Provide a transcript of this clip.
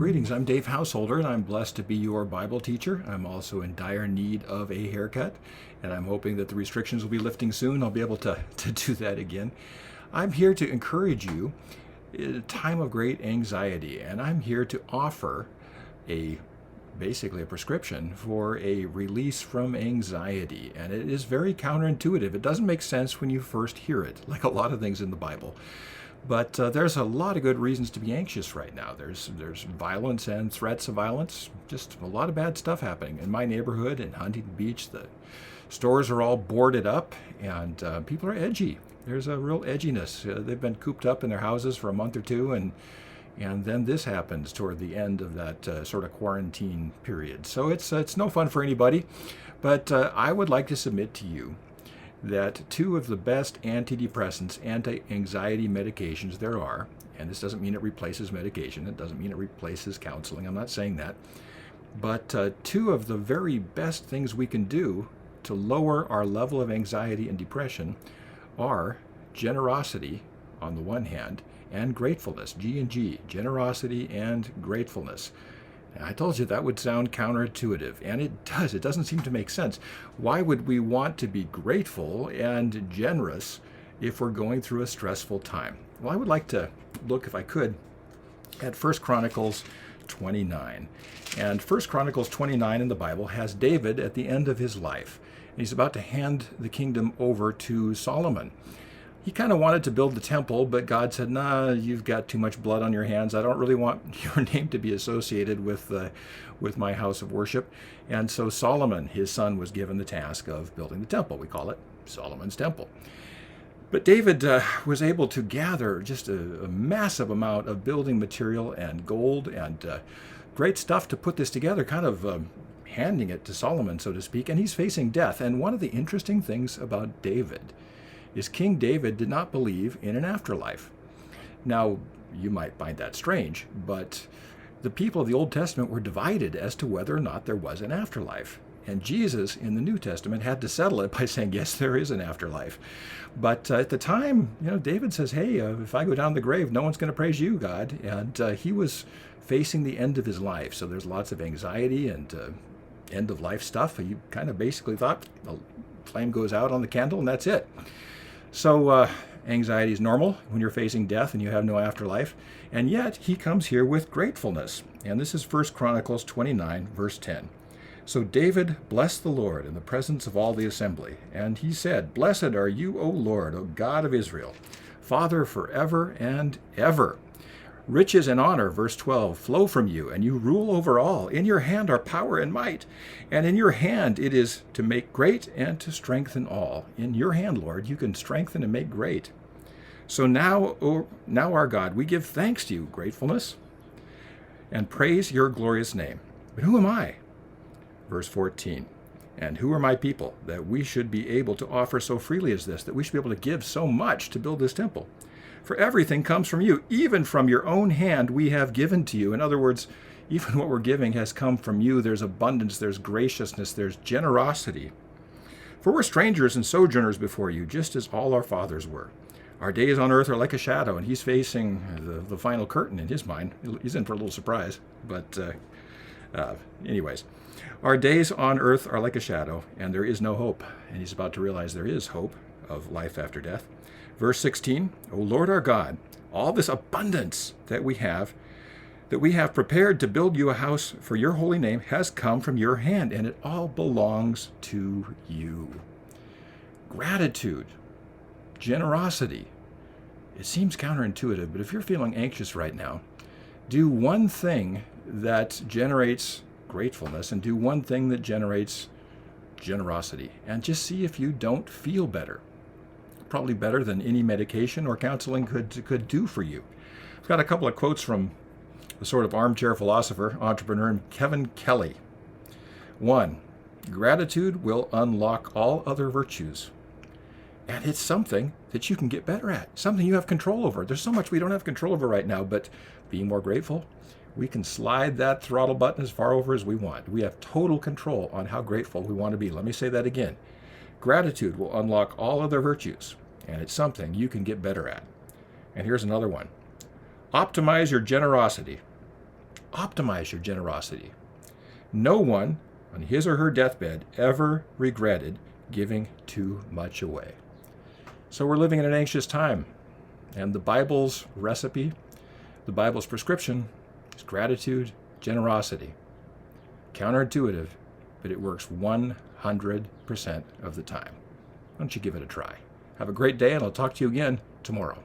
Greetings, I'm Dave Householder, and I'm blessed to be your Bible teacher. I'm also in dire need of a haircut, and I'm hoping that the restrictions will be lifting soon. I'll be able to do that again. I'm here to encourage you in a time of great anxiety, and I'm here to offer basically a prescription for a release from anxiety. And it is very counterintuitive. It doesn't make sense when you first hear it, like a lot of things in the Bible. But there's a lot of good reasons to be anxious right now. There's violence and threats of violence, just a lot of bad stuff happening. In my neighborhood in Huntington Beach, the stores are all boarded up and people are edgy. There's a real edginess. They've been cooped up in their houses for a month or two, and then this happens toward the end of that sort of quarantine period. So it's no fun for anybody, but I would like to submit to you that two of the best antidepressants, anti-anxiety medications there are, and this doesn't mean it replaces medication, it doesn't mean it replaces counseling, I'm not saying that, but two of the very best things we can do to lower our level of anxiety and depression are generosity on the one hand and gratefulness, G and G, generosity and gratefulness. I told you that would sound counterintuitive, and it does. It doesn't seem to make sense. Why would we want to be grateful and generous if we're going through a stressful time? Well, I would like to look, if I could, at 1 Chronicles 29. And 1 Chronicles 29 in the Bible has David at the end of his life. And he's about to hand the kingdom over to Solomon. He kind of wanted to build the temple, but God said, nah, you've got too much blood on your hands. I don't really want your name to be associated with my house of worship. And so Solomon, his son, was given the task of building the temple. We call it Solomon's Temple. But David was able to gather just a massive amount of building material and gold and great stuff to put this together, kind of handing it to Solomon, so to speak. And he's facing death. And one of the interesting things about David is King David did not believe in an afterlife. Now, you might find that strange, but the people of the Old Testament were divided as to whether or not there was an afterlife. And Jesus in the New Testament had to settle it by saying, yes, there is an afterlife. But at the time, David says, hey, if I go down the grave, no one's going to praise you, God. And he was facing the end of his life. So there's lots of anxiety and end of life stuff. He kind of basically thought the flame goes out on the candle and that's it. So anxiety is normal when you're facing death and you have no afterlife. And yet he comes here with gratefulness. And this is 1 Chronicles 29, verse 10. So David blessed the Lord in the presence of all the assembly. And he said, Blessed are you, O Lord, O God of Israel, Father forever and ever. Riches and honor, verse 12, flow from you, and you rule over all. In your hand are power and might, and in your hand it is to make great and to strengthen all. In your hand, Lord, you can strengthen and make great. So now, our God, we give thanks to you, gratefulness, and praise your glorious name. But who am I? Verse 14, and who are my people, that we should be able to offer so freely as this, that we should be able to give so much to build this temple? For everything comes from you, even from your own hand we have given to you. In other words, even what we're giving has come from you. There's abundance, there's graciousness, there's generosity. For we're strangers and sojourners before you, just as all our fathers were. Our days on earth are like a shadow, and he's facing the final curtain in his mind. He's in for a little surprise, but anyways. Our days on earth are like a shadow, and there is no hope. And he's about to realize there is hope of life after death. Verse 16, O Lord our God, all this abundance that we have prepared to build you a house for your holy name has come from your hand, and it all belongs to you. Gratitude, generosity. It seems counterintuitive, but if you're feeling anxious right now, do one thing that generates gratefulness and do one thing that generates generosity, and just see if you don't feel better. Probably better than any medication or counseling could do for you. I've got a couple of quotes from the sort of armchair philosopher, entrepreneur, Kevin Kelly. 1, gratitude will unlock all other virtues. And it's something that you can get better at, something you have control over. There's so much we don't have control over right now, but being more grateful, we can slide that throttle button as far over as we want. We have total control on how grateful we want to be. Let me say that again. Gratitude will unlock all other virtues, and it's something you can get better at. And here's another one. Optimize your generosity. optimize your generosity. No one on his or her deathbed ever regretted giving too much away. So we're living in an anxious time, and the Bible's recipe, the Bible's prescription is gratitude, generosity. Counterintuitive, but it works 100% of the time. Why don't you give it a try? Have a great day, and I'll talk to you again tomorrow.